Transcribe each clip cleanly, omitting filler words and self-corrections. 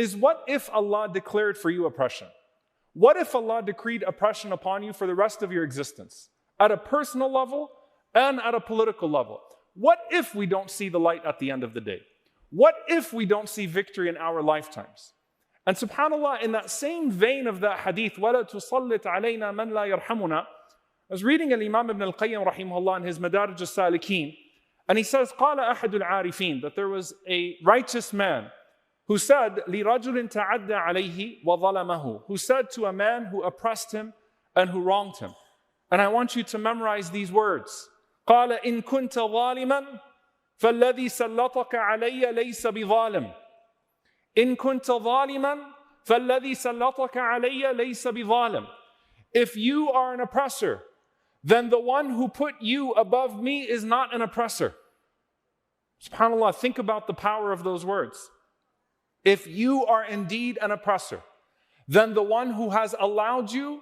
is what if Allah declared for you oppression? What if Allah decreed oppression upon you for the rest of your existence? At a personal level and at a political level. What if we don't see the light at the end of the day? What if we don't see victory in our lifetimes? And subhanAllah, in that same vein of that hadith, وَلَا تُصَلِّتْ عَلَيْنَا مَنْ لَا يَرْحَمُنَا, I was reading Al-Imam Ibn Al-Qayyim rahimahullah in his Madarij al-Salikin, and he says, قَالَ أَحَدُ الْعَارِفِينَ, that there was a righteous man who said, لِرَجُلٍ تَعَدَّ عَلَيْهِ وَظَلَمَهُ, who said to a man who oppressed him and who wronged him. And I want you to memorize these words. قَالَ إِن كُنْتَ ظَالِمًا فَالَّذِي سَلَّطَكَ عَلَيَّ لَيْسَ بِظَالِمٍ إِن كُنْتَ ظَالِمًا فَالَّذِي سَلَّطَكَ عَلَيَّ لَيْسَ بِظَالِمٍ. If you are an oppressor, then the one who put you above me is not an oppressor. SubhanAllah, think about the power of those words. If you are indeed an oppressor, then the one who has allowed you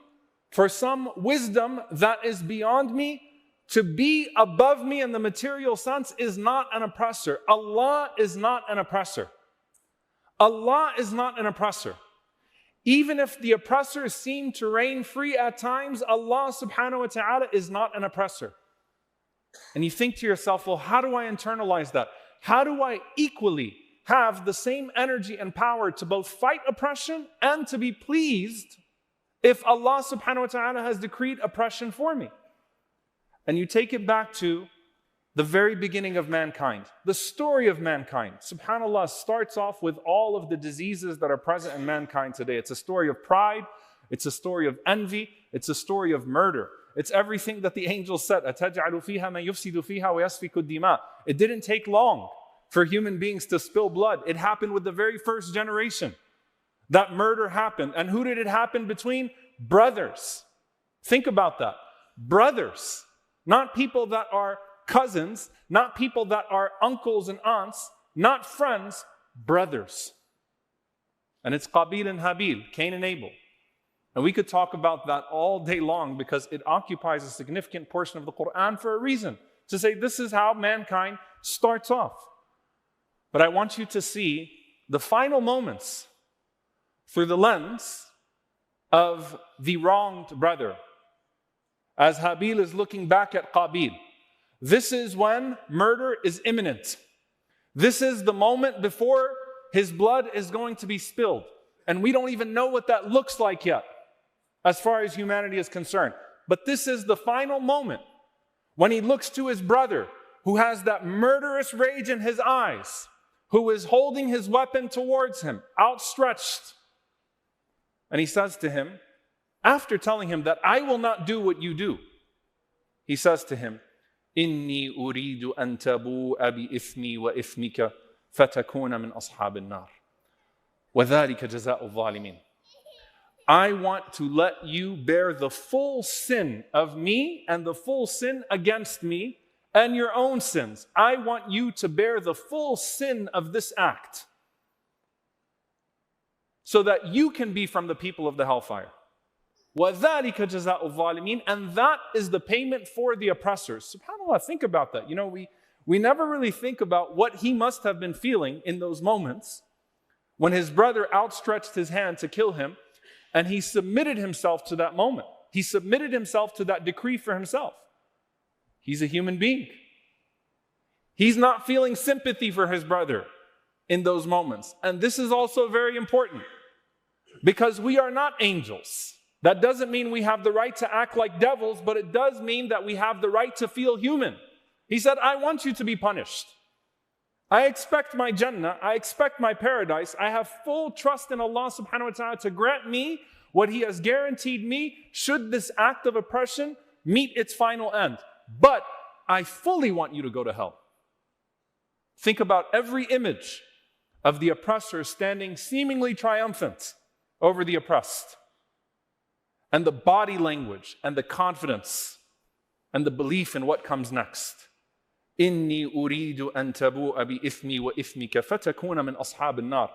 for some wisdom that is beyond me to be above me in the material sense is not an oppressor. Allah is not an oppressor. Allah is not an oppressor. Even if the oppressors seem to reign free at times, Allah subhanahu wa ta'ala is not an oppressor. And you think to yourself, well, how do I internalize that? How do I equally have the same energy and power to both fight oppression and to be pleased if Allah subhanahu wa ta'ala has decreed oppression for me? And you take it back to the very beginning of mankind. The story of mankind, subhanAllah, starts off with all of the diseases that are present in mankind today. It's a story of pride, it's a story of envy, it's a story of murder. It's everything that the angels said. أَتَجْعَلُ فِيهَا مَن يُفْسِدُ فِيهَا وَيَسْفِكُ الدِّمَاءَ. It didn't take long for human beings to spill blood. It happened with the very first generation. That murder happened. And who did it happen between? Brothers. Think about that. Brothers. Not people that are cousins, not people that are uncles and aunts, not friends, brothers. And it's Qabil and Habil, Cain and Abel. And we could talk about that all day long because it occupies a significant portion of the Quran for a reason. To say this is how mankind starts off. But I want you to see the final moments through the lens of the wronged brother. As Habil is looking back at Qabil. This is when murder is imminent. This is the moment before his blood is going to be spilled. And we don't even know what that looks like yet, as far as humanity is concerned. But this is the final moment when he looks to his brother, who has that murderous rage in his eyes, who is holding his weapon towards him, outstretched. And he says to him, after telling him that I will not do what you do, he says to him, إِنِّي أُرِيدُ أَن تَبُوءَ بِإِثْمِي وَإِثْمِكَ فَتَكُونَ مِنْ أَصْحَابِ النَّارِ وَذَلِكَ جَزَاءُ الظَّالِمِينَ. I want to let you bear the full sin of me and the full sin against me and your own sins. I want you to bear the full sin of this act so that you can be from the people of the hellfire. وَذَلِكَ جَزَاءُ الظَّالِمِينَ. And that is the payment for the oppressors. SubhanAllah, think about that. You know, we never really think about what he must have been feeling in those moments when his brother outstretched his hand to kill him and he submitted himself to that moment. He submitted himself to that decree for himself. He's a human being. He's not feeling sympathy for his brother in those moments. And this is also very important because we are not angels. That doesn't mean we have the right to act like devils, but it does mean that we have the right to feel human. He said, I want you to be punished. I expect my Jannah, I expect my paradise. I have full trust in Allah subhanahu wa ta'ala to grant me what He has guaranteed me should this act of oppression meet its final end. But I fully want you to go to hell. Think about every image of the oppressor standing seemingly triumphant over the oppressed. And the body language and the confidence and the belief in what comes next. إِنِّي أُرِيدُ أَن تَبُوءَ بِإِثْمِي وَإِثْمِكَ فَتَكُونَ مِنْ أَصْحَابِ النَّارِ.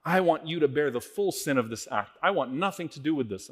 I want you to bear the full sin of this act. I want nothing to do with this.